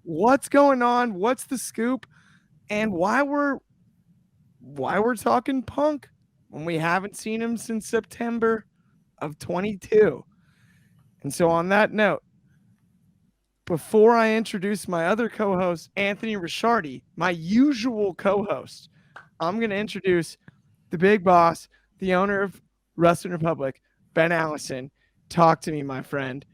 what's going on, what's the scoop, and why we're talking Punk when we haven't seen him since September of 22. And so on that note, before I introduce my other co-host, Anthony Ricciardi, my usual co-host, I'm going to introduce the big boss, the owner of Wrestling Republic, Ben Allison. Talk to me, my friend.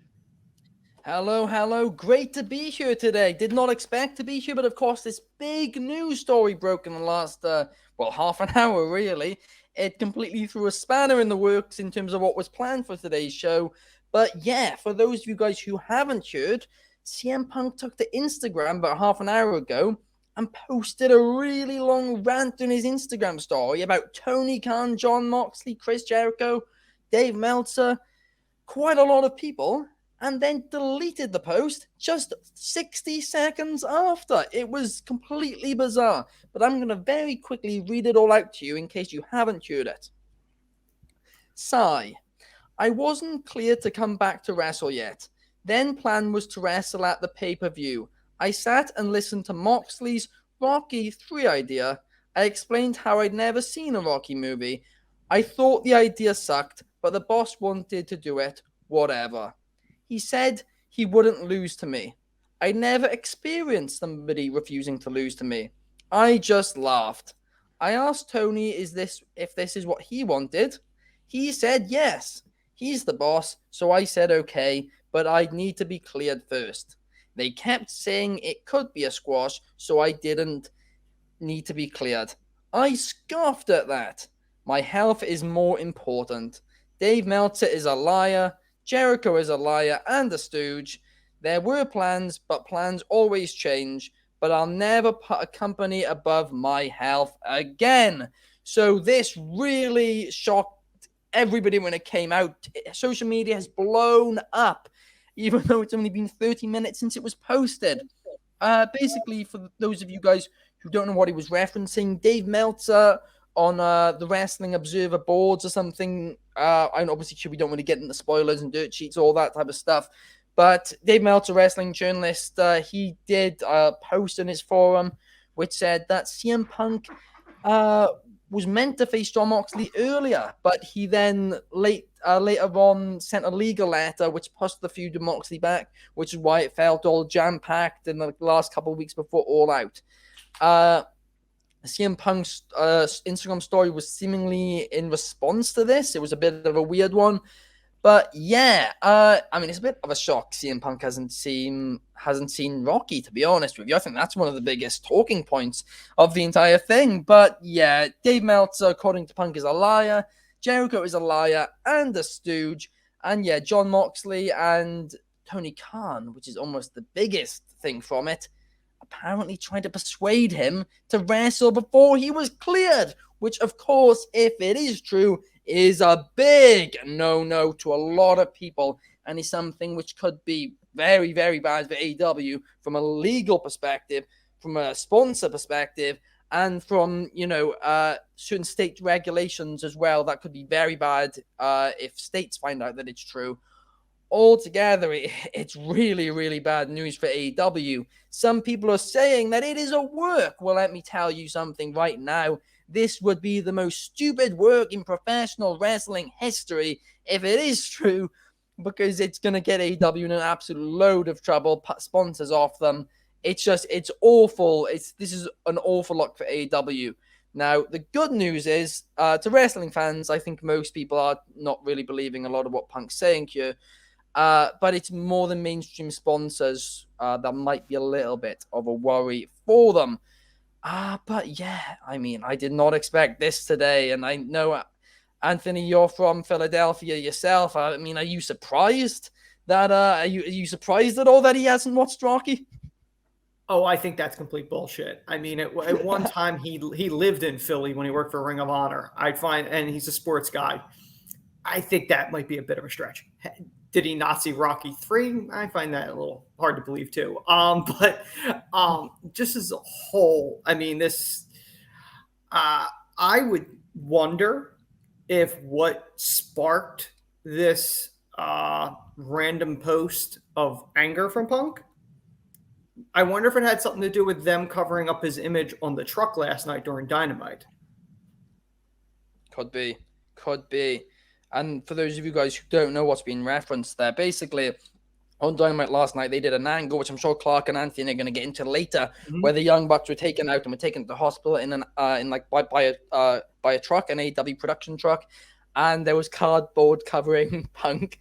Hello, hello. Great to be here today. Did not expect to be here, but of course, this big news story broke in the last, half an hour, really. It completely threw a spanner in the works in terms of what was planned for today's show. But yeah, for those of you guys who haven't heard, CM Punk took to Instagram about half an hour ago and posted a really long rant on his Instagram story about Tony Khan, John Moxley, Chris Jericho, Dave Meltzer, quite a lot of people, and then deleted the post just 60 seconds after. It was completely bizarre, but I'm going to very quickly read it all out to you in case you haven't heard it. Sigh. I wasn't clear to come back to wrestle yet. Then plan was to wrestle at the pay-per-view. I sat and listened to Moxley's Rocky 3 idea. I explained how I'd never seen a Rocky movie. I thought the idea sucked, but the boss wanted to do it. Whatever. He said he wouldn't lose to me. I never experienced somebody refusing to lose to me. I just laughed. I asked Tony if this is what he wanted. He said yes. He's the boss, so I said okay, but I'd need to be cleared first. They kept saying it could be a squash, so I didn't need to be cleared. I scoffed at that. My health is more important. Dave Meltzer is a liar. Jericho is a liar and a stooge. There were plans, but plans always change. But I'll never put a company above my health again. So this really shocked everybody when it came out. Social media has blown up, even though it's only been 30 minutes since it was posted. Basically, for those of you guys who don't know what he was referencing, Dave Meltzer on the Wrestling Observer boards or something. I'm obviously sure we don't want to get into spoilers and dirt sheets, all that type of stuff. But Dave Meltzer, wrestling journalist, he did a post on his forum which said that CM Punk was meant to face John Moxley earlier, but he then later on sent a legal letter which pushed the feud of Moxley back, which is why it felt all jam-packed in the last couple of weeks before All Out. CM Punk's Instagram story was seemingly in response to this. It was a bit of a weird one. But yeah, it's a bit of a shock CM Punk hasn't seen Rocky, to be honest with you. I think that's one of the biggest talking points of the entire thing. But yeah, Dave Meltzer, according to Punk, is a liar. Jericho is a liar and a stooge. And yeah, John Moxley and Tony Khan, which is almost the biggest thing from it, apparently tried to persuade him to wrestle before he was cleared, which, of course, if it is true, is a big no-no to a lot of people and is something which could be very, very bad for AEW from a legal perspective, from a sponsor perspective, and from, certain state regulations as well. That could be very bad if states find out that it's true. Altogether, it's really, really bad news for AEW. Some people are saying that it is a work. Well, let me tell you something right now. This would be the most stupid work in professional wrestling history if it is true, because it's going to get AEW in an absolute load of trouble, put sponsors off them. It's awful. This is an awful look for AEW. Now, the good news is, to wrestling fans, I think most people are not really believing a lot of what Punk's saying here. But it's more than mainstream sponsors that might be a little bit of a worry for them. But yeah, I did not expect this today. And I know, Anthony, you're from Philadelphia yourself. Are you surprised that, are you surprised at all that he hasn't watched Rocky? Oh, I think that's complete bullshit. At one time he lived in Philly when he worked for Ring of Honor. And he's a sports guy. I think that might be a bit of a stretch. Did he not see Rocky 3? I find that a little hard to believe too. But just as a whole, I would wonder if what sparked this random post of anger from Punk I wonder if it had something to do with them covering up his image on the truck last night during Dynamite. Could be. And for those of you guys who don't know what's being referenced there, basically on Dynamite last night, they did an angle, which I'm sure Clark and Anthony are going to get into later, where the Young Bucks were taken out and were taken to the hospital by a truck, an AEW production truck, and there was cardboard covering Punk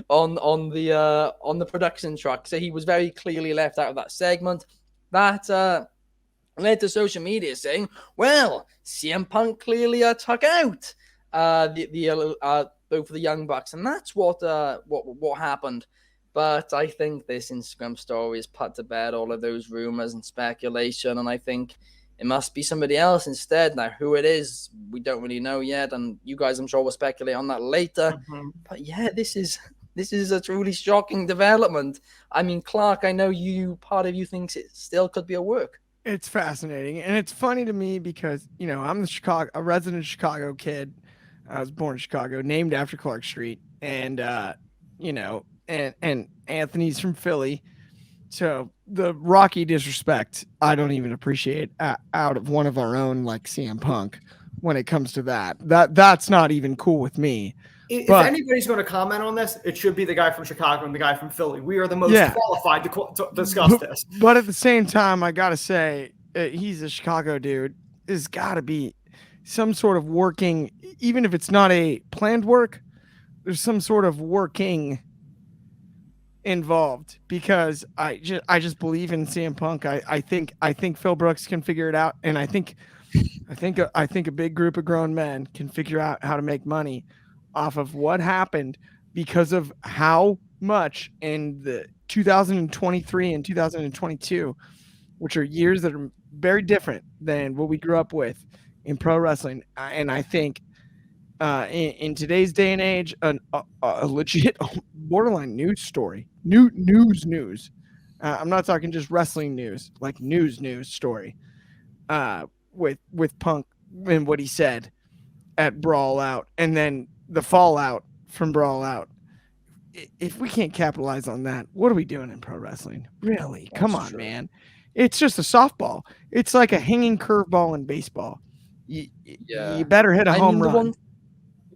on the production truck. So he was very clearly left out of that segment. That led to social media saying, "Well, CM Punk clearly took out both of the Young Bucks," and that's what happened. But I think this Instagram story has put to bed all of those rumors and speculation, and I think it must be somebody else instead. Now, who it is, we don't really know yet, and you guys, I'm sure, will speculate on that later. But yeah, this is a truly shocking development. I mean, Clark, I know part of you thinks it still could be a work. It's fascinating, and it's funny to me because, you know, I'm a resident Chicago kid. I was born in Chicago, named after Clark Street, and you know, and Anthony's from Philly, so the Rocky disrespect I don't even appreciate out of one of our own, like CM Punk. When it comes to that's not even cool with me. If anybody's going to comment on this, it should be the guy from Chicago and the guy from Philly. We are the most qualified to discuss this. But at the same time, I got to say, he's a Chicago dude. There's got to be some sort of working, even if it's not a planned work, there's some sort of working involved, because I just believe in CM Punk. I think Phil Brooks can figure it out, and I think a big group of grown men can figure out how to make money off of what happened, because of how much in the 2023 and 2022, which are years that are very different than what we grew up with in pro wrestling. And I think in today's day and age, a legit borderline news story, news. I'm not talking just wrestling news, like news story with Punk and what he said at Brawl Out, and then the fallout from Brawl Out. If we can't capitalize on that, what are we doing in pro wrestling? Really? Come on, man. It's just a softball. It's like a hanging curveball in baseball. You better hit a home run.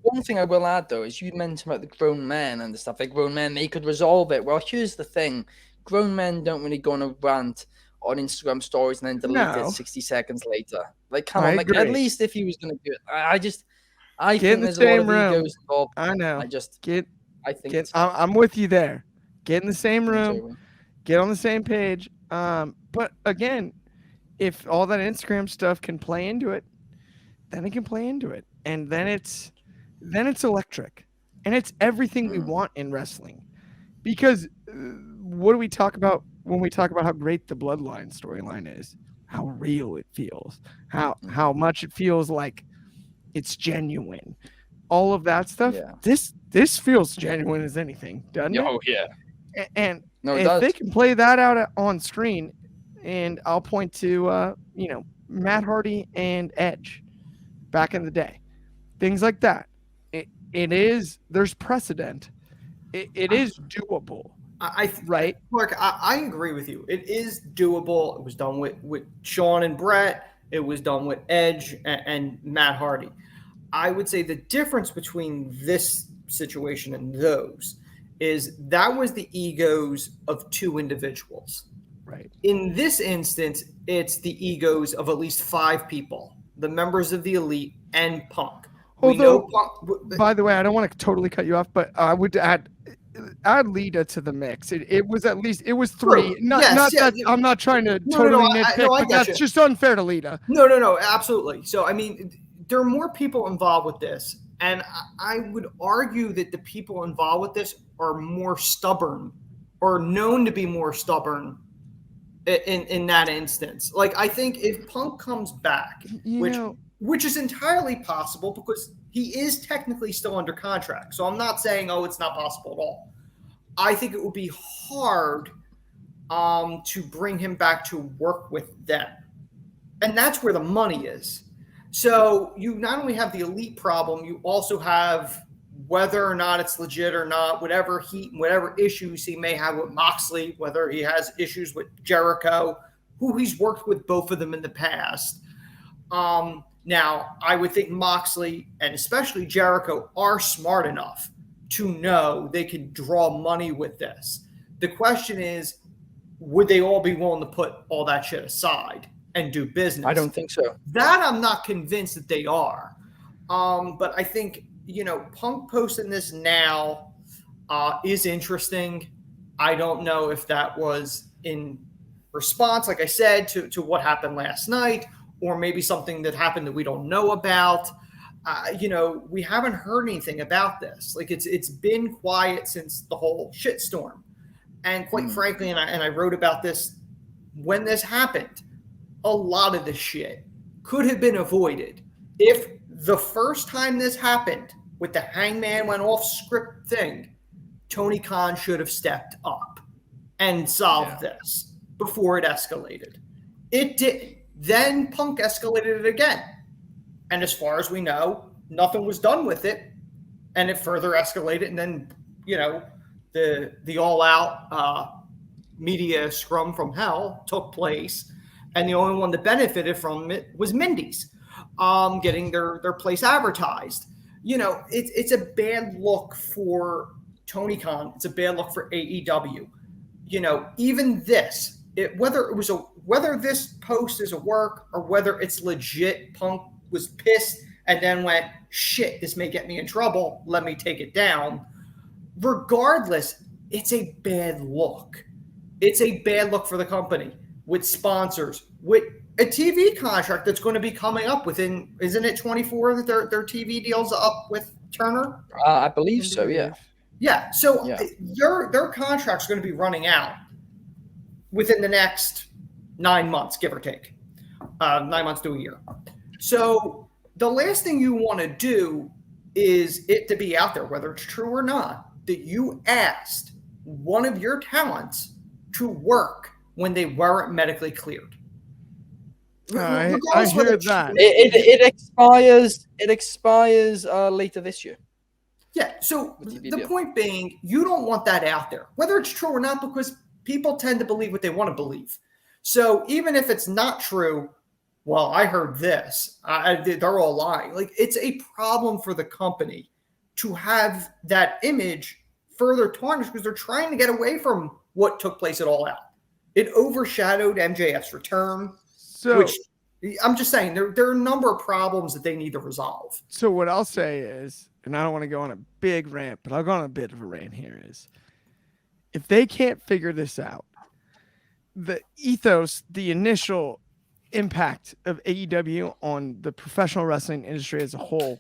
One thing I will add, though, is you mentioned about the grown men and the stuff. Like grown men, they could resolve it. Well, here's the thing. Grown men don't really go on a rant on Instagram stories and then delete it 60 seconds later. Like, come on. Like, at least if he was going to do it. I think there's a lot of egos involved. I know. I think I'm with you there. Get in the same room. Get on the same page. But again, if all that Instagram stuff can play into it, then it can play into it, and then it's electric, and it's everything we want in wrestling. Because what do we talk about when we talk about how great the Bloodline storyline is? How real it feels. How much it feels like it's genuine. All of that stuff. Yeah. This feels genuine as anything, doesn't it? Oh yeah. And if they can play that out on screen, and I'll point to Matt Hardy and Edge back in the day, things like that. There's precedent. It is doable. Right, Mark, I agree with you. It is doable. It was done with Shawn and Brett. It was done with Edge and Matt Hardy. I would say the difference between this situation and those is that was the egos of two individuals. Right. In this instance, it's the egos of at least 5 people, the members of the Elite and Punk. Although, by the way, I don't want to totally cut you off, but I would add Lita to the mix. It was 3. I'm not trying to nitpick, but that's just unfair to Lita. No, absolutely. So, I mean, there are more people involved with this, and I would argue that the people involved with this are more stubborn, or known to be more stubborn in that instance. Like, I think if Punk comes back, which is entirely possible because he is technically still under contract. So I'm not saying, it's not possible at all. I think it would be hard to bring him back to work with them. And that's where the money is. So you not only have the Elite problem, you also have whether or not it's legit or not, whatever issues he may have with Moxley, whether he has issues with Jericho, who he's worked with both of them in the past. Now, I would think Moxley and especially Jericho are smart enough to know they could draw money with this. The question is, would they all be willing to put all that shit aside and do business? I don't think so. That I'm not convinced that they are. But I think, Punk posting this now is interesting. I don't know if that was in response, like I said, to what happened last night, or maybe something that happened that we don't know about. We haven't heard anything about this. Like it's been quiet since the whole shitstorm. And quite frankly, and I wrote about this when this happened, a lot of this shit could have been avoided if the first time this happened with the Hangman went off script thing, Tony Khan should have stepped up and solved this before it escalated. It didn't. Then Punk escalated it again. And as far as we know, nothing was done with it. And it further escalated. And then, the all-out media scrum from hell took place. And the only one that benefited from it was Mindy's getting their place advertised. It's a bad look for Tony Khan. It's a bad look for AEW. Even this, whether this post is a work or whether it's legit, Punk was pissed and then went, shit, this may get me in trouble. Let me take it down. Regardless, it's a bad look. It's a bad look for the company with sponsors, with a TV contract that's going to be coming up within, isn't it 24 that their TV deal's up with Turner? I believe so, yeah. Yeah, so their contract's going to be running out within the next 9 months, give or take. 9 months to a year. So the last thing you want to do is it to be out there, whether it's true or not, that you asked one of your talents to work when they weren't medically cleared. I hear that. It expires later this year. Yeah, so the point being, you don't want that out there, whether it's true or not, because people tend to believe what they want to believe. So even if it's not true, well, I heard this. They're all lying. Like, it's a problem for the company to have that image further tarnished because they're trying to get away from what took place at All Out. It overshadowed MJF's return, which I'm just saying there are a number of problems that they need to resolve. So what I'll say is, and I don't want to go on a big rant, but I'll go on a bit of a rant here, is if they can't figure this out, the ethos, the initial impact of AEW on the professional wrestling industry as a whole,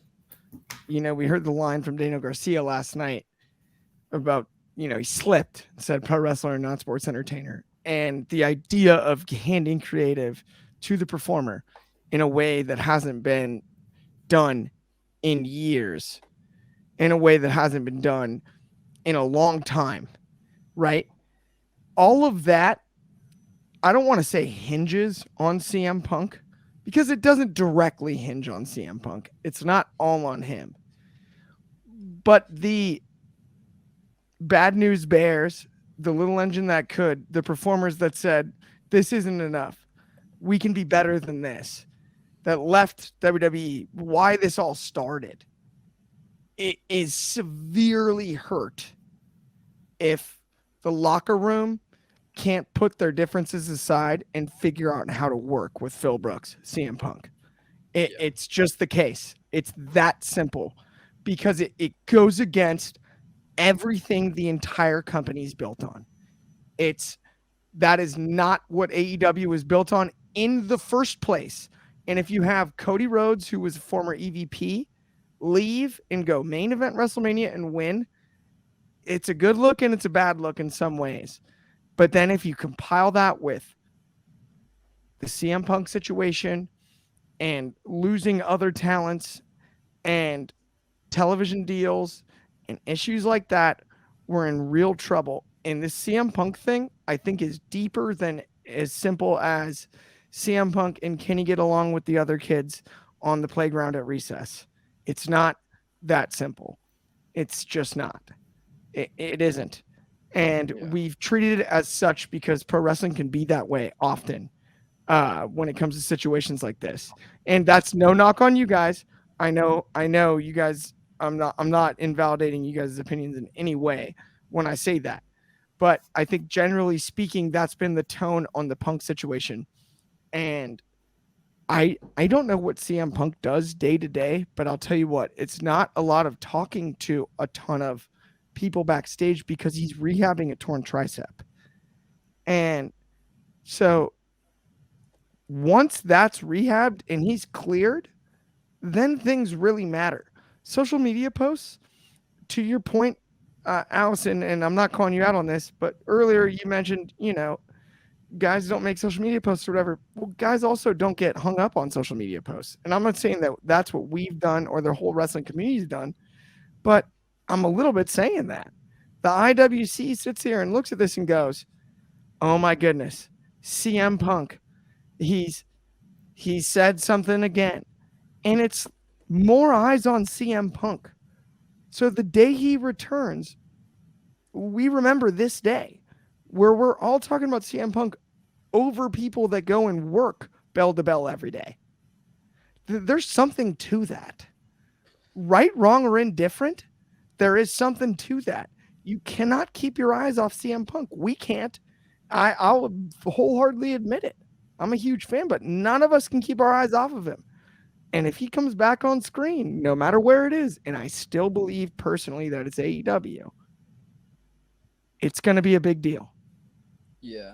we heard the line from Daniel Garcia last night about, he slipped, said pro wrestler and not sports entertainer. And the idea of handing creative to the performer in a way that hasn't been done in years, in a way that hasn't been done in a long time, right? All of that, I don't want to say hinges on CM Punk because it doesn't directly hinge on CM Punk. It's not all on him. But the bad news bears, the little engine that could, the performers that said, this isn't enough, we can be better than this, that left WWE, why this all started, it is severely hurt if the locker room can't put their differences aside and figure out how to work with Phil Brooks, CM Punk. It's just the case. It's that simple because it goes against everything the entire company is built on. That is not what AEW was built on in the first place. And if you have Cody Rhodes, who was a former EVP, leave and go main event WrestleMania and win, it's a good look and it's a bad look in some ways. But then if you compile that with the CM Punk situation and losing other talents and television deals and issues like that, we're in real trouble. And this CM Punk thing, I think, is deeper than as simple as CM Punk and can he get along with the other kids on the playground at recess. It's not that simple. It's just not. It isn't. And Yeah. we've treated it as such because pro wrestling can be that way often when it comes to situations like this. And that's no knock on you guys. I know you guys. I'm not invalidating you guys' opinions in any way when I say that. But I think generally speaking, that's been the tone on the Punk situation. And I don't know what CM Punk does day to day, but I'll tell you what, it's not a lot of talking to a ton of people backstage because he's rehabbing a torn tricep. And so once that's rehabbed and he's cleared, then things really matter. Social media posts, to your point, Allison, and I'm not calling you out on this, but earlier you mentioned, guys don't make social media posts or whatever. Well, guys also don't get hung up on social media posts. And I'm not saying that that's what we've done or the whole wrestling community's done, but I'm a little bit saying that. The IWC sits here and looks at this and goes, oh my goodness, CM Punk, he said something again. And it's more eyes on CM Punk. So the day he returns, we remember this day where we're all talking about CM Punk over people that go and work bell to bell every day. There's something to that. Right, wrong, or indifferent, there is something to that. You cannot keep your eyes off CM Punk. We can't. I'll wholeheartedly admit it. I'm a huge fan, but none of us can keep our eyes off of him. And if he comes back on screen, no matter where it is, and I still believe personally that it's AEW, it's going to be a big deal. Yeah.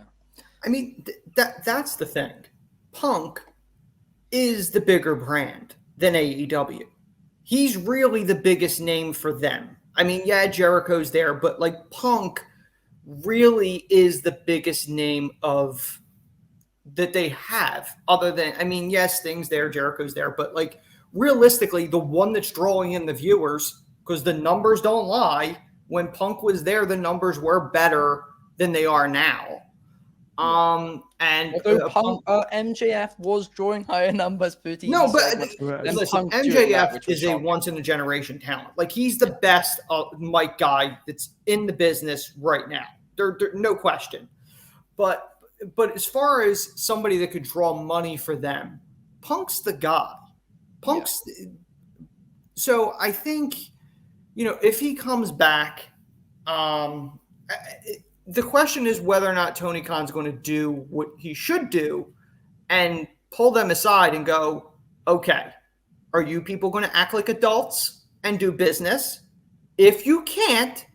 I mean, that's the thing. Punk is the bigger brand than AEW. He's really the biggest name for them. I mean, yeah, Jericho's there, but like Punk really is the biggest name of that they have, other than, I mean, yes, Sting's there, Jericho's there, but like realistically, the one that's drawing in the viewers, because the numbers don't lie, when Punk was there, the numbers were better than they are now. And Although MJF was drawing higher numbers per TV no, but segment than listen, Punk during that, MJF which was is a shocking. once in a generation talent. Like he's the best mic guy that's in the business right now. There no question. But as far as somebody that could draw money for them, Punk's the guy. So I think, if he comes back, the question is whether or not Tony Khan's going to do what he should do and pull them aside and go, okay, are you people going to act like adults and do business? If you can't,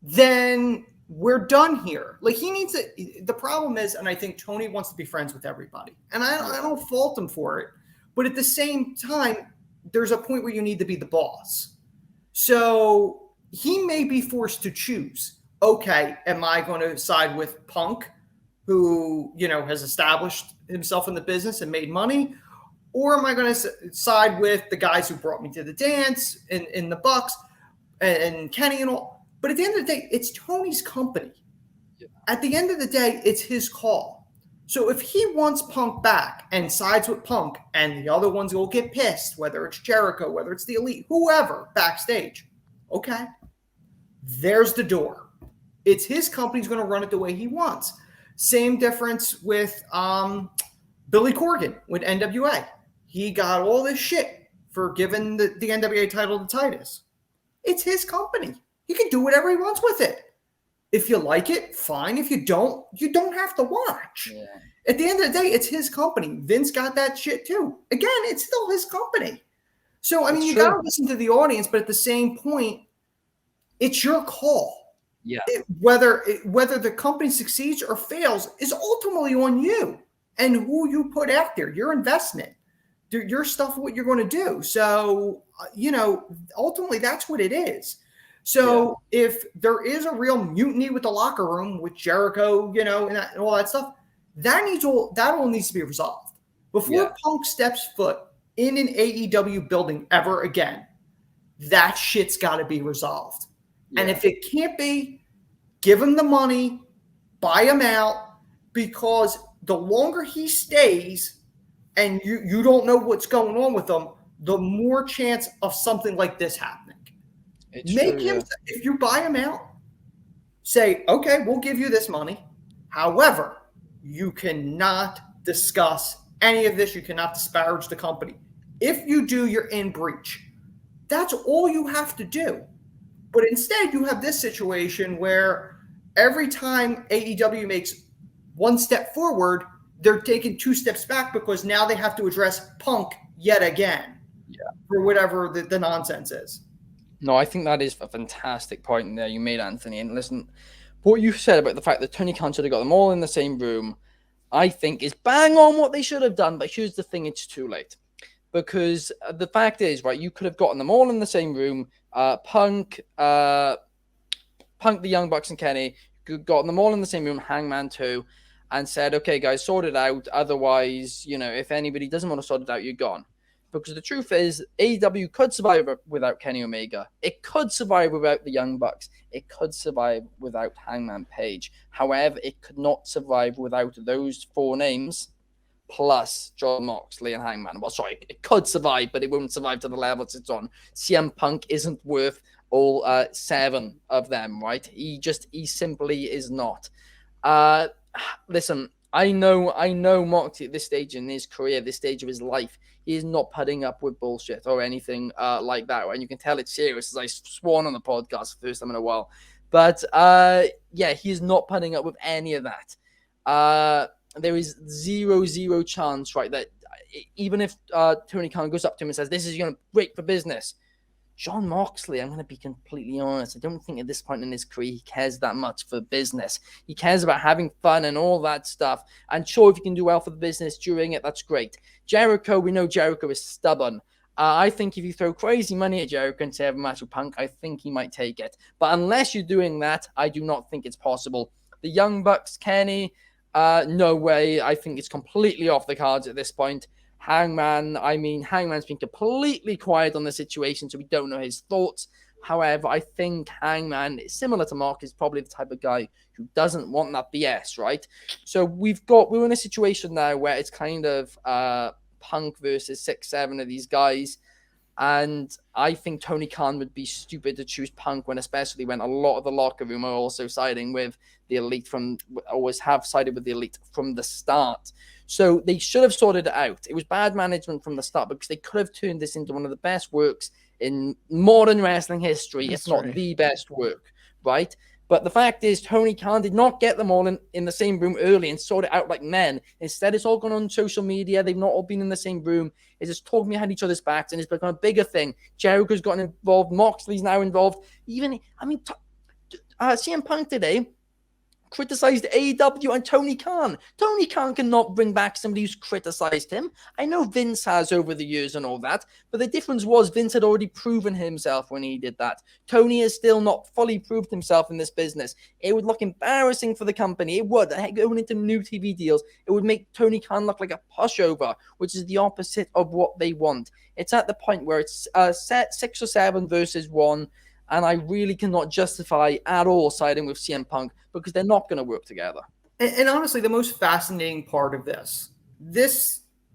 then we're done here. Like he needs it. The problem is, and I think Tony wants to be friends with everybody, and I don't fault him for it. But at the same time, there's a point where you need to be the boss. So he may be forced to choose. Okay, am I going to side with Punk, who, has established himself in the business and made money? Or am I going to side with the guys who brought me to the dance in the Bucks and Kenny and all? But at the end of the day, it's Tony's company. Yeah. At the end of the day, it's his call. So if he wants Punk back and sides with Punk and the other ones will get pissed, whether it's Jericho, whether it's the Elite, whoever backstage, okay, there's the door. It's his company. He's going to run it the way he wants. Same difference with Billy Corgan with NWA. He got all this shit for giving the NWA title to Titus. It's his company. He can do whatever he wants with it. If you like it, fine. If you don't have to watch. Yeah. At the end of the day, it's his company. Vince got that shit too. Again, it's still his company. So, I mean, you got to listen to the audience, but at the same point, it's your call. Yeah. Whether the company succeeds or fails is ultimately on you and who you put out there, your investment, your stuff, what you're going to do. So, ultimately that's what it is. So if there is a real mutiny with the locker room with Jericho, and all that stuff, that all needs to be resolved before Punk steps foot in an AEW building ever again. That shit's got to be resolved. Yeah. And if it can't be, give him the money, buy him out, because the longer he stays and you don't know what's going on with him, the more chance of something like this happening. Make him, if you buy him out, say, okay, we'll give you this money. However, you cannot discuss any of this. You cannot disparage the company. If you do, you're in breach. That's all you have to do. But instead, you have this situation where every time AEW makes one step forward, they're taking 2 steps back because now they have to address Punk yet again for whatever the nonsense is. No, I think that is a fantastic point there you made, Anthony. And listen, what you said about the fact that Tony Khan should have got them all in the same room, I think is bang on what they should have done. But here's the thing, it's too late. Because the fact is, right, you could have gotten them all in the same room. Punk, the Young Bucks, and Kenny, gotten them all in the same room, Hangman too, and said, okay, guys, sort it out. Otherwise, if anybody doesn't want to sort it out, you're gone. Because the truth is, AEW could survive without Kenny Omega. It could survive without the Young Bucks. It could survive without Hangman Page. However, it could not survive without those 4 names, plus John Moxley and Hangman. Well, sorry, it could survive, but it won't survive to the level it's on. CM Punk isn't worth all 7 of them, right? He simply is not. Listen, I know Moxley at this stage in his career, this stage of his life, he is not putting up with bullshit or anything like that. And you can tell it's serious, as I sworn on the podcast for the first time in a while. But he is not putting up with any of that. There is zero chance, right, that even if Tony Khan goes up to him and says, this is great for business, John Moxley, I'm going to be completely honest, I don't think at this point in his career he cares that much for business. He cares about having fun and all that stuff. And sure, if you can do well for the business during it, that's great. Jericho, we know Jericho is stubborn. I think if you throw crazy money at Jericho and say have a match with Punk, I think he might take it. But unless you're doing that, I do not think it's possible. The Young Bucks, Kenny, no way. I think it's completely off the cards at this point. Hangman's been completely quiet on the situation, so we don't know his thoughts. However, I think Hangman, similar to Mark, is probably the type of guy who doesn't want that BS, right? So we're in a situation now where it's kind of Punk versus 6-7 of these guys. And I think Tony Khan would be stupid to choose Punk especially when a lot of the locker room are also siding with the Elite always have sided with the Elite from the start. So they should have sorted it out. It was bad management from the start because they could have turned this into one of the best works in modern wrestling history, if not the best work, right? But the fact is, Tony Khan did not get them all in the same room early and sort it out like men. Instead, it's all gone on social media. They've not all been in the same room. It's just talking behind each other's backs, and it's become a bigger thing. Jericho's gotten involved. Moxley's now involved. CM Punk today criticized AEW and Tony Khan. Tony Khan cannot bring back somebody who's criticized him. I know Vince has over the years and all that, but the difference was Vince had already proven himself when he did that. Tony has still not fully proved himself in this business. It would look embarrassing for the company. It would. Going into new TV deals, it would make Tony Khan look like a pushover, which is the opposite of what they want. It's at the point where it's 6 or 7 versus 1, and I really cannot justify at all siding with CM Punk because they're not going to work together. And honestly, the most fascinating part of this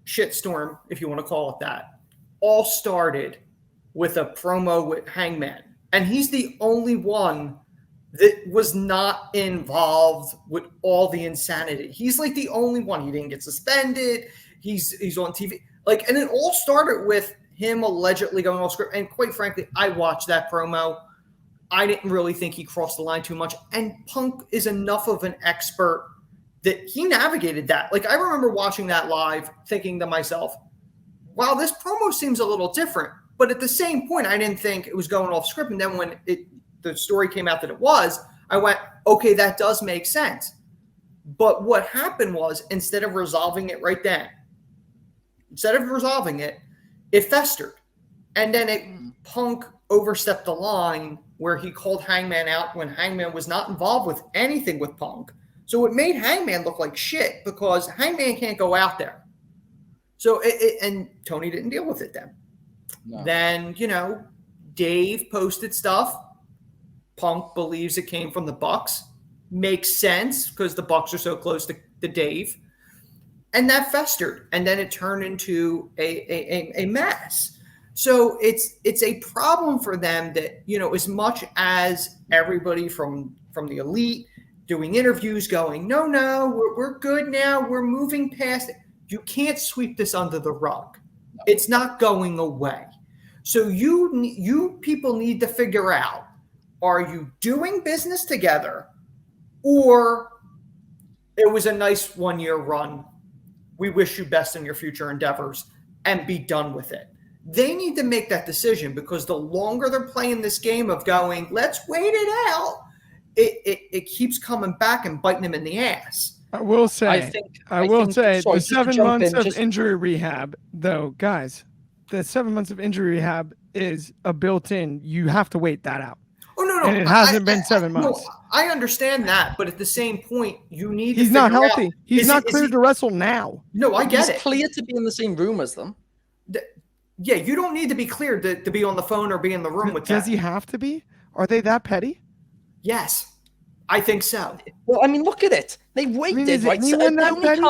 shitstorm, if you want to call it that, all started with a promo with Hangman. And he's the only one that was not involved with all the insanity. He's like the only one. He didn't get suspended. He's on TV. And it all started with him allegedly going off script. And quite frankly, I watched that promo. I didn't really think he crossed the line too much. And Punk is enough of an expert that he navigated that. I remember watching that live thinking to myself, wow, this promo seems a little different. But at the same point, I didn't think it was going off script. And then when the story came out that it was, I went, okay, that does make sense. But what happened was, instead of resolving it right then, it festered. And then Punk overstepped the line where he called Hangman out when Hangman was not involved with anything with Punk. So it made Hangman look like shit because Hangman can't go out there. So and Tony didn't deal with it then. No. Then, Dave posted stuff. Punk believes it came from the Bucks. Makes sense because the Bucks are so close to Dave. And that festered. And then it turned into a mess. So it's a problem for them that, you know, as much as everybody from the elite doing interviews going, no, we're good now, we're moving past it. You can't sweep this under the rug. It's not going away. So you people need to figure out, are you doing business together, or it was a nice 1 year run, we wish you best in your future endeavors, and be done with it. They need to make that decision, because the longer they're playing this game of going, let's wait it out, it keeps coming back and biting them in the ass. I will say, the 7 months of just injury rehab, though, guys, the 7 months of injury rehab is a built-in. You have to wait that out. Oh, no. And it hasn't been 7 months. No, I understand that, but at the same point, you need He's to not figure healthy. out, He's not cleared to wrestle now. No, I get he's it. clear to be in the same room as them. Yeah, you don't need to be cleared to be on the phone or be in the room with them. Does he have to be? Are they that petty? Yes, I think so. Well, I mean, look at it. They waited, is right? anyone that petty?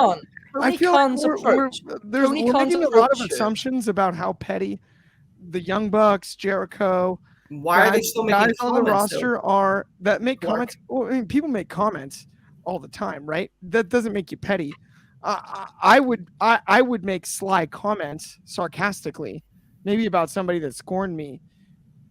I feel like we're making a lot of assumptions about how petty the Young Bucks, Jericho, Why are they still making guys on the roster are that make Clark. comments. Well, I mean, people make comments all the time, right? That doesn't make you petty. I would make sly comments sarcastically, maybe about somebody that scorned me,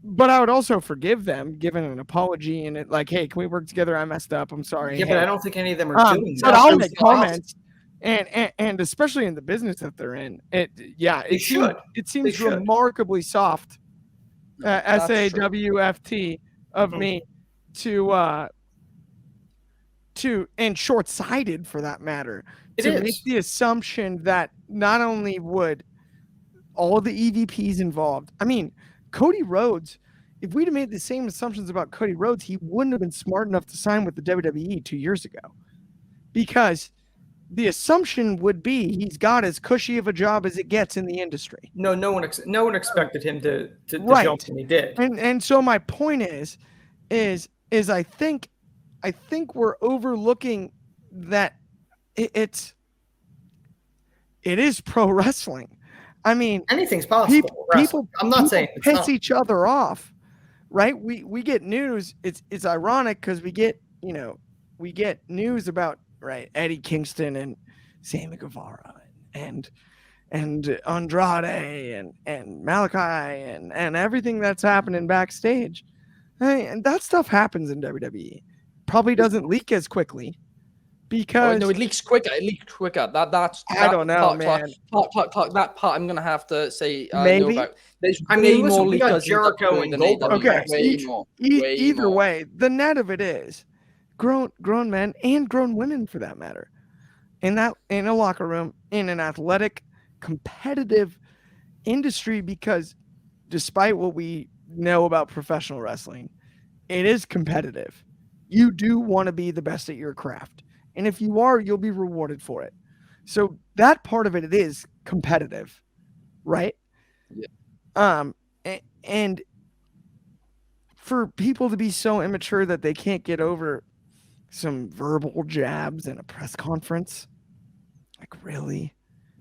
but I would also forgive them, given an apology and it like, hey, can we work together? I messed up. I'm sorry. Yeah, hey. but I don't think any of them are doing But that. I'll make comments, and especially in the business that they're in, it seems should. remarkably soft, SAWFT of me to and short-sighted for that matter. Make the assumption that not only would all the EVPs involved, I mean, Cody Rhodes, if we'd have made the same assumptions about Cody Rhodes, he wouldn't have been smart enough to sign with the WWE 2 years ago, because the assumption would be he's got as cushy of a job as it gets in the industry. No one expected him to Right. jump when he did. And so my point is I think we're overlooking that it is pro wrestling. I mean, Anything's possible. People I'm not saying it's piss not. each other off, right? We get news. It's ironic because we get news about, right, Eddie Kingston and Sammy Guevara and Andrade and Malachi and everything that's happening backstage. And that stuff happens in WWE. Probably doesn't leak as quickly because no, it leaks quicker. That's I don't know, man. That part I'm gonna have to say Maybe. no about. There's Listen, more we got leakers Jericho in and WWE. Goldberg. Okay, Way more. either way, the net of it is grown men and grown women, for that matter, in a locker room, in an athletic, competitive industry, because despite what we know about professional wrestling, it is competitive. You do want to be the best at your craft, and if you are, you'll be rewarded for it. So that part of it is competitive, right? Yeah. And for people to be so immature that they can't get over some verbal jabs in a press conference, like, really?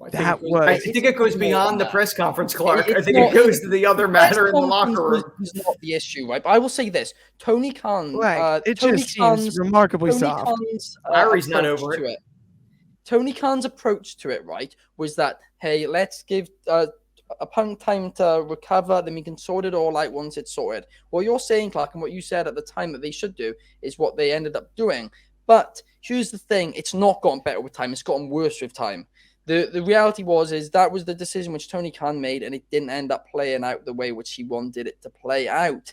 I think it goes beyond the press conference, Clark. I think it goes to the other matter in the locker room. Is not the issue, right? But I will say this: Tony Khan, It Tony just seems remarkably soft. Larry's not over it. Tony Khan's approach to it, right, was that, hey, let's give a Punk time to recover, then we can sort it all out once it's sorted. What you're saying, Clark, and what you said at the time that they should do is what they ended up doing. But here's the thing: it's not gotten better with time; it's gotten worse with time. The reality is that was the decision which Tony Khan made, and it didn't end up playing out the way which he wanted it to play out.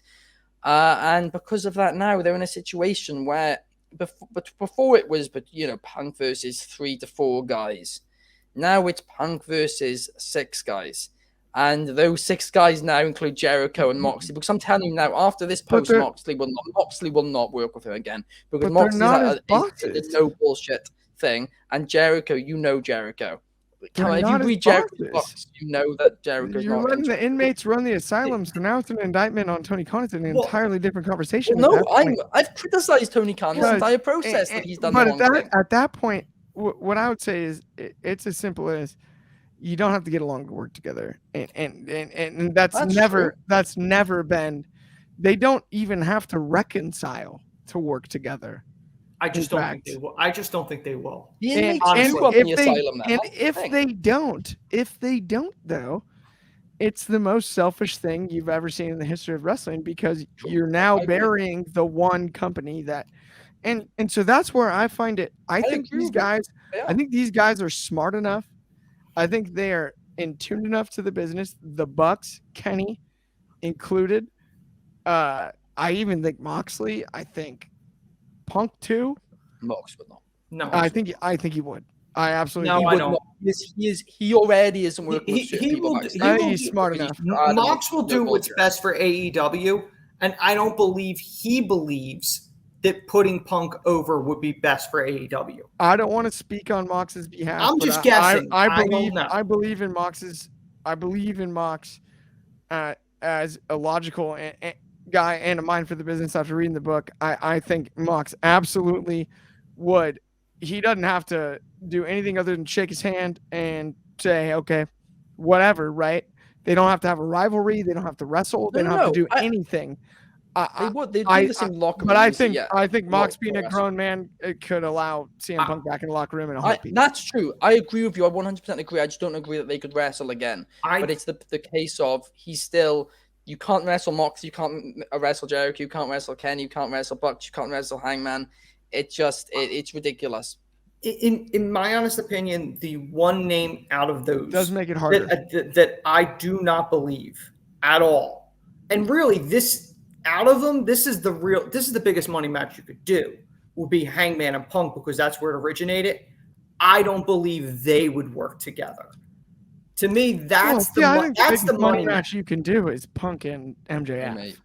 And because of that, now they're in a situation where before it was, Punk versus 3 to 4 guys. Now it's Punk versus 6 guys. And those 6 guys now include Jericho and Moxley. Because I'm telling you now, after this post, Moxley will not work with him again. Because Moxley's a no bullshit thing, and Jericho, Jericho. If you read Jericho's books, you know that Jericho's You're letting the inmates run the asylum, so now it's an indictment on Tony Khan. It's an entirely different conversation. Well, no, I've criticized Tony Khan this entire process that he's done. But at that point, what I would say is it's as simple as you don't have to get along to work together, and that's That's never been. They don't even have to reconcile to work together. I just don't think fact. they will. I just don't think they will. The And, inmates and do up in the if they asylum now. and That's the if thing. they don't though, it's the most selfish thing you've ever seen in the history of wrestling, because you're now I agree. burying the one company that, and so that's where I find it. I think agree these with you. guys, Yeah. I think these guys are smart enough. I think they are in tune enough to the business. The Bucks, Kenny included. I even think Moxley. I think Punk too. Mox would not. No, I think he would. I absolutely. No, think I he know. would. He already isn't working with certain he people. will- backstage. he I think will he's do- smart enough. Mox will do what's best for AEW, and I don't believe he believes that putting Punk over would be best for AEW. I don't want to speak on Mox's behalf. I'm but just guessing. I I don't believe. know. I believe in Mox's. I believe in Mox as a logical guy and a mind for the business. After reading the book, I think Mox absolutely would. He doesn't have to do anything other than shake his hand and say, okay, whatever, right? They don't have to have a rivalry. They don't have to wrestle. They don't have to do anything. They would. They do the same locker room. But I usually, think Mox being a wrestling. grown man, it could allow CM Punk back in the locker room in a heartbeat. That's true. I agree with you. I 100% agree. I just don't agree that they could wrestle again. But it's the case of he's still. You can't wrestle Mox. You can't wrestle Jericho. You can't wrestle Kenny. You can't wrestle Bucks. You can't wrestle Hangman. It's ridiculous. In my honest opinion, the one name out of those does make it harder. That I do not believe at all. And really, this out of them, this is the biggest money match you could do, would be Hangman and Punk, because that's where it originated. I don't believe they would work together. To me, that's the money match you can do is Punk and MJF.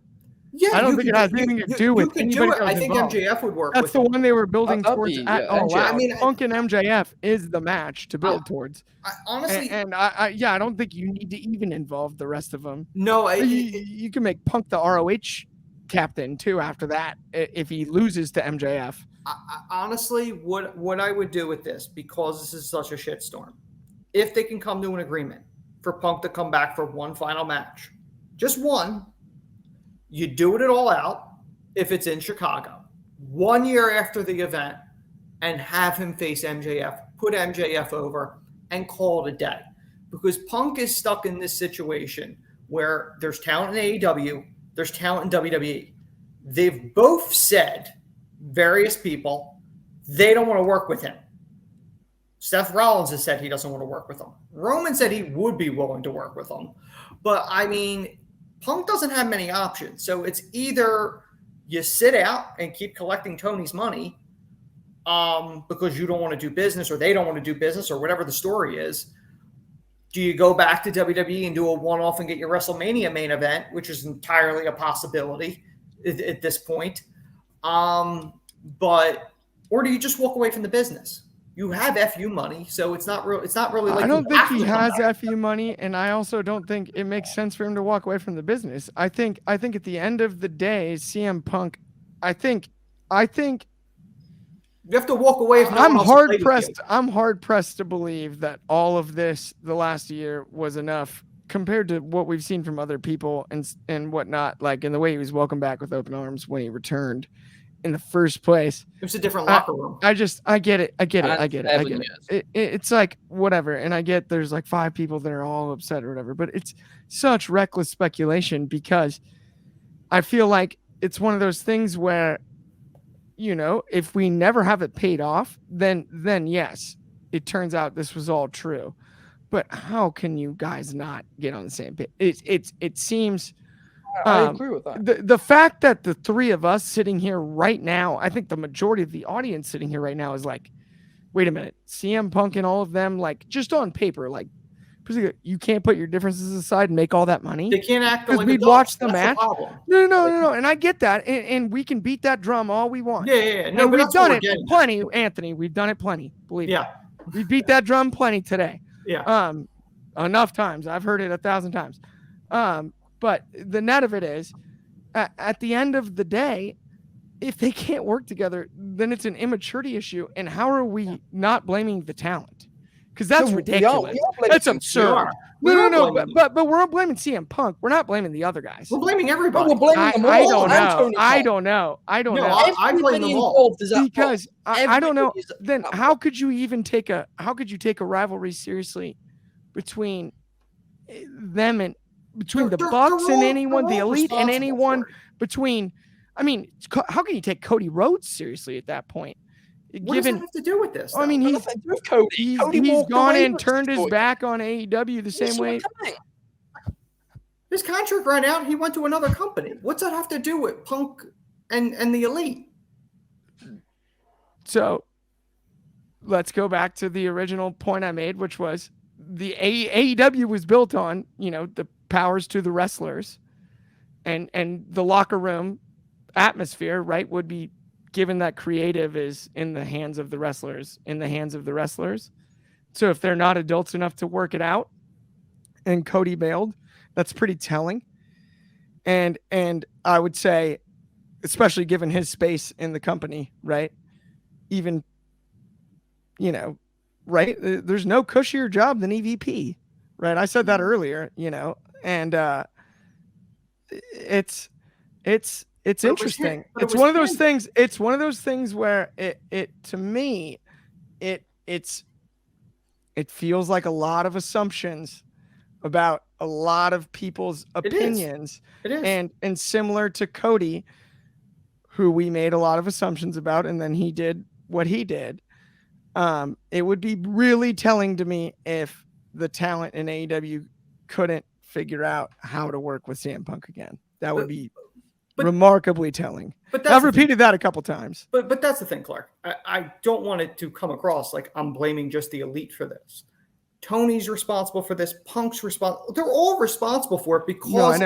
Yeah, I don't think it has anything to do with anybody else I think involved. MJF would work. That's the one they were building towards. I mean, Punk and MJF is the match to build towards. Honestly, I don't think you need to even involve the rest of them. No, you can make Punk the ROH captain too after that if he loses to MJF. Honestly, what I would do with this, because this is such a shitstorm, if they can come to an agreement for Punk to come back for one final match, just one. You do it all out if it's in Chicago 1 year after the event, and have him face MJF, put MJF over, and call it a day. Because Punk is stuck in this situation where there's talent in AEW, there's talent in WWE. They've both said, various people, they don't want to work with him. Seth Rollins has said he doesn't want to work with him. Roman said he would be willing to work with him. But, I mean, Punk doesn't have many options. So it's either you sit out and keep collecting Tony's money because you don't want to do business, or they don't want to do business, or whatever the story is. Do you go back to WWE and do a one-off and get your WrestleMania main event, which is entirely a possibility at this point? Or do you just walk away from the business? You have FU money, so it's not real. It's not really. Like I don't think he has FU money, and I also don't think it makes sense for him to walk away from the business. I think at the end of the day, CM Punk, I think you have to walk away from. I'm hard pressed to believe that all of this the last year was enough compared to what we've seen from other people and whatnot. Like in the way he was welcomed back with open arms when he returned in the first place. It was a different locker room. I get it. It's like whatever. And I get there's like 5 people that are all upset or whatever, but it's such reckless speculation, because I feel like it's one of those things where, you know, if we never have it paid off, then yes, it turns out this was all true. But how can you guys not get on the same page? It seems I agree with that. The fact that the 3 of us sitting here right now, I think the majority of the audience sitting here right now is like, wait a minute, CM Punk and all of them, like just on paper, like you can't put your differences aside and make all that money. They can't act because like we'd watch the match. No. And I get that. And we can beat that drum all we want. Yeah. No, and we've done it plenty, Anthony. We've done it plenty. Believe me. We beat that drum plenty today. Yeah. Enough times. I've heard it 1,000 times. But the net of it is, at the end of the day, if they can't work together, then it's an immaturity issue. And how are we not blaming the talent? because that's No, ridiculous. we are blaming That's him. absurd. We are No. blaming him. But we're blaming CM Punk. We're not blaming the other guys. We're blaming But everybody. we're blaming them all. I don't and know. Tony I Khan. don't know. I don't No, know. I blame Everybody them all. involved is at fault. Because I don't know. Everybody is at Then fault. how could you even take a rivalry seriously between them and between the They're Bucks and all- anyone, the they're all Elite and responsible anyone for it. between? I mean, how can you take Cody Rhodes seriously at that point? What does that have to do with this? I mean, though? he's Nothing to do with Cody. Cody he's walked gone away and with turned his story. back on AEW the We same saw it way. coming. his contract ran out. He went to another company. What's that have to do with Punk and the Elite? So let's go back to the original point I made, which was the AEW was built on, the powers to the wrestlers and the locker room atmosphere, right, would be given that creative is in the hands of the wrestlers. So if they're not adults enough to work it out and Cody bailed, that's pretty telling. And I would say, especially given his space in the company, right? Even, right? There's no cushier job than EVP, right? I said that earlier, and it's interesting. It's one of those things. It's one of those things where it to me, it feels like a lot of assumptions about a lot of people's opinions. It is. And similar to Cody, who we made a lot of assumptions about, and then he did what he did. It would be really telling to me if the talent in AEW couldn't figure out how to work with CM Punk again. That would be remarkably telling. But I've repeated that a couple times. But that's the thing, Clark. I don't want it to come across like I'm blaming just the Elite for this. Tony's responsible for this. Punk's responsible. They're all responsible for it because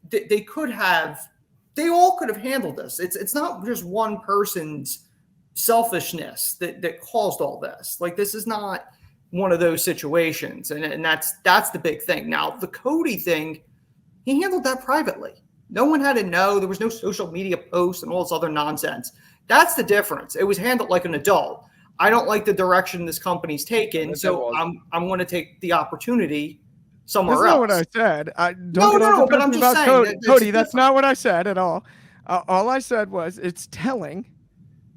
they could have. They all could have handled this. It's not just one person's selfishness that caused all this. Like, this is not one of those situations, and that's the big thing. Now, the Cody thing, he handled that privately. No one had to know. There was no social media posts and all this other nonsense. That's the difference. It was handled like an adult. I don't like the direction this company's taken, so I'm going to take the opportunity somewhere else. That's not what I said. No, but I'm just saying. Cody, that's not what I said at all. All I said was it's telling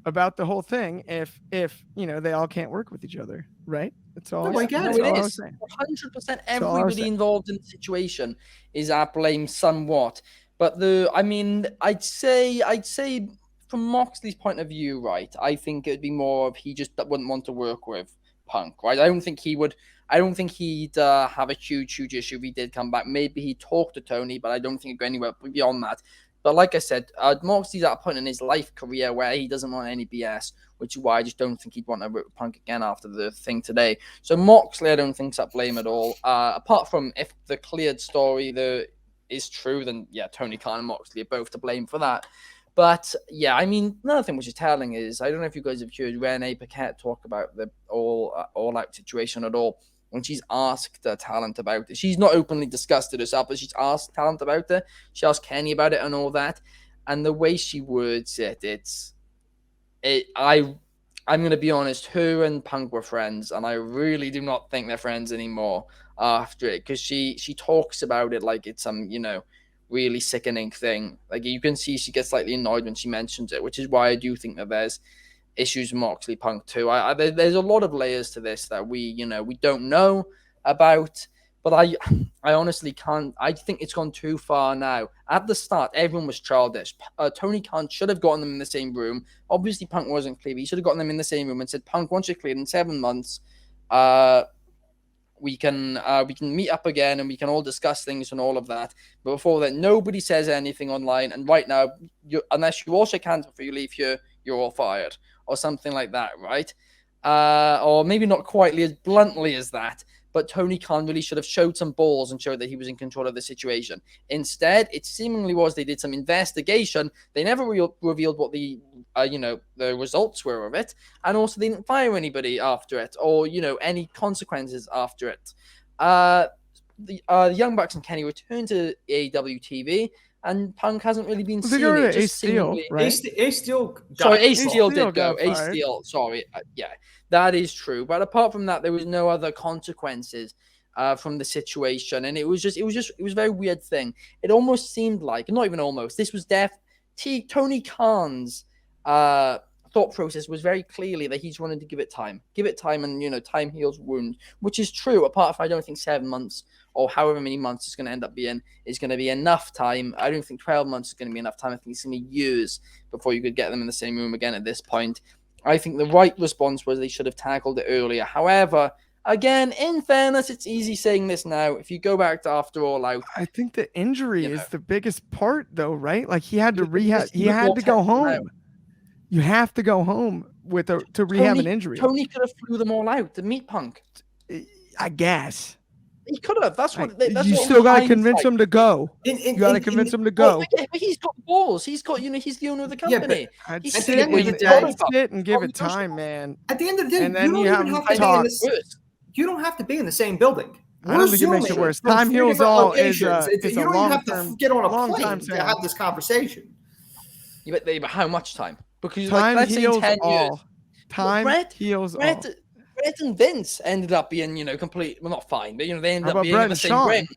about the whole thing if they all can't work with each other, right? That's all. No, I get No, it. it is 100%. Everybody involved in the situation is at blame somewhat. But I'd say from Moxley's point of view, right? I think it'd be more of he just wouldn't want to work with Punk, right? I don't think he'd have a huge issue if he did come back. Maybe he'd talk to Tony, but I don't think he'd go anywhere beyond that. But like I said, Moxley's at a point in his life career where he doesn't want any BS, which is why I just don't think he'd want to work with Punk again after the thing today. So Moxley, I don't think's at blame at all. Apart from if the cleared story is true, then yeah, Tony Khan and Moxley are both to blame for that. But yeah, I mean, another thing which is telling is, I don't know if you guys have heard Renee Paquette talk about the all-out situation at all. When she's asked Talent about it, she's not openly discussed it herself, but she's asked Talent about it. She asked Kenny about it and all that. And the way she words I'm going to be honest, her and Punk were friends, and I really do not think they're friends anymore after it, because she talks about it like it's some, really sickening thing. Like, you can see she gets slightly annoyed when she mentions it, which is why I do think that there's issues with Moxley Punk too. There's a lot of layers to this that we don't know about, but I honestly can't. I think it's gone too far now. At the start, everyone was childish. Tony Khan should have gotten them in the same room. Obviously, Punk wasn't clear. He should have gotten them in the same room and said, "Punk, once you're cleared in 7 months, we can meet up again and we can all discuss things and all of that." But before that, nobody says anything online. And right now, unless you all shake hands before you leave here, you're all fired or something like that, right? Or maybe not quite as bluntly as that. But Tony Khan really should have showed some balls and showed that he was in control of the situation. Instead, it seemingly was they did some investigation. They never revealed what the results were of it, and also they didn't fire anybody after it, or any consequences after it. The Young Bucks and Kenny returned to AEW TV. and Punk hasn't really been They seen got rid it. of Ace Just Steel, seemingly. right? Ace Steel got Sorry, Ace Ace Steel Steel did go. got Ace fired. Steel, sorry. Yeah, that is true. But apart from that, there was no other consequences from the situation. And it was a very weird thing. It almost seemed like, not even almost, this was Tony Khan's thought process was very clearly that he just wanted to give it time, and time heals wounds, which is true. Apart from, I don't think 7 months or however many months it's going to end up being is going to be enough time. I don't think 12 months is going to be enough time. I think it's going to be years before you could get them in the same room again at this point. I think the right response was they should have tackled it earlier. However, again, in fairness, it's easy saying this now. If you go back to After All Out, I think the injury is the biggest part, though, right? Like he had to rehab. He look had more to go technical home. You have to go home to rehab an injury. Tony could have flew them all out to meet Punk. I guess. He could have. That's what. You still got to convince him to go. You got to convince him to go. But he's got balls. He's got. He's the owner of the company. I'd He's sit and give it time, man. At the end of the day, and then you have to talk. You don't have to be in the same building. I don't think it makes it worse. Time heals all is a you don't even have to get on a plane to have this conversation. Yeah, but how much time? Because time let's heals say 10 all. years. Time heals all. Brett and Vince ended up being, complete. Well, not fine, but they ended up being Brett in the and same Shawn? ring.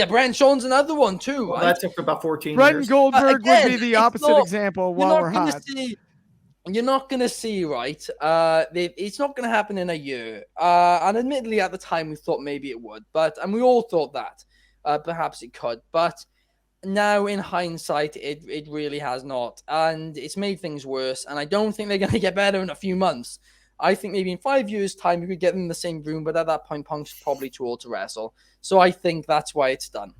Brett and Shawn's another one too. Well, right? that took about 14 Brett years. and Goldberg Again, would be the opposite example while we're hot. You're not going to see, right? It's not going to happen in a year. And admittedly, at the time, we thought maybe it would. And we all thought that perhaps it could. But now, in hindsight, it really has not. And it's made things worse. And I don't think they're going to get better in a few months. I think maybe in 5 years' time, you could get them in the same room. But at that point, Punk's probably too old to wrestle. So I think that's why it's done.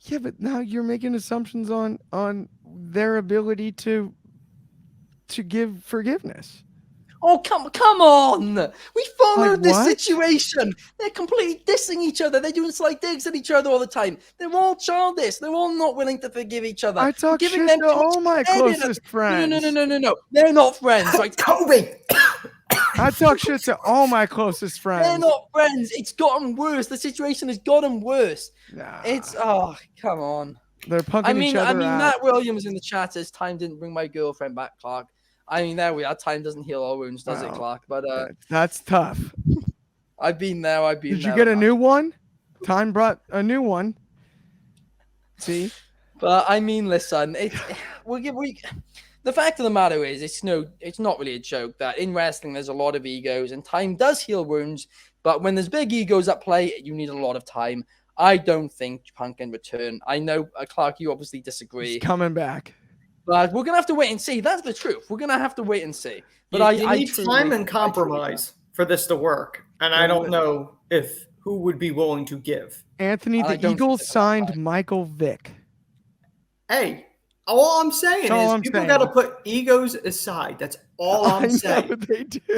Yeah, but now you're making assumptions on their ability to give forgiveness. Oh, come on. We followed this what? situation. They're completely dissing each other. They're doing slight digs at each other all the time. They're all childish. They're all not willing to forgive each other. I talk shit to all my closest friends. No. They're not friends. Right? Kobe! I talk shit to all my closest friends. They're not friends. It's gotten worse. The situation has gotten worse. Nah. Come on. They're punking each other out. Matt Williams in the chat says, time didn't bring my girlfriend back, Clark. There we are. Time doesn't heal all wounds, does it, Clark? But that's tough. I've been there. Did you get a new one? Time brought a new one. See? But listen, the fact of the matter is, it's not really a joke that in wrestling there's a lot of egos, and time does heal wounds. But when there's big egos at play, you need a lot of time. I don't think Punk can return. I know, Clark, you obviously disagree. He's coming back. But we're going to have to wait and see. That's the truth. We're going to have to wait and see. But you need time and compromise for this to work. And I don't know who would be willing to give. Anthony, the Eagles signed Michael Vick. Hey, all I'm saying is people got to put egos aside. That's all I'm saying. They do.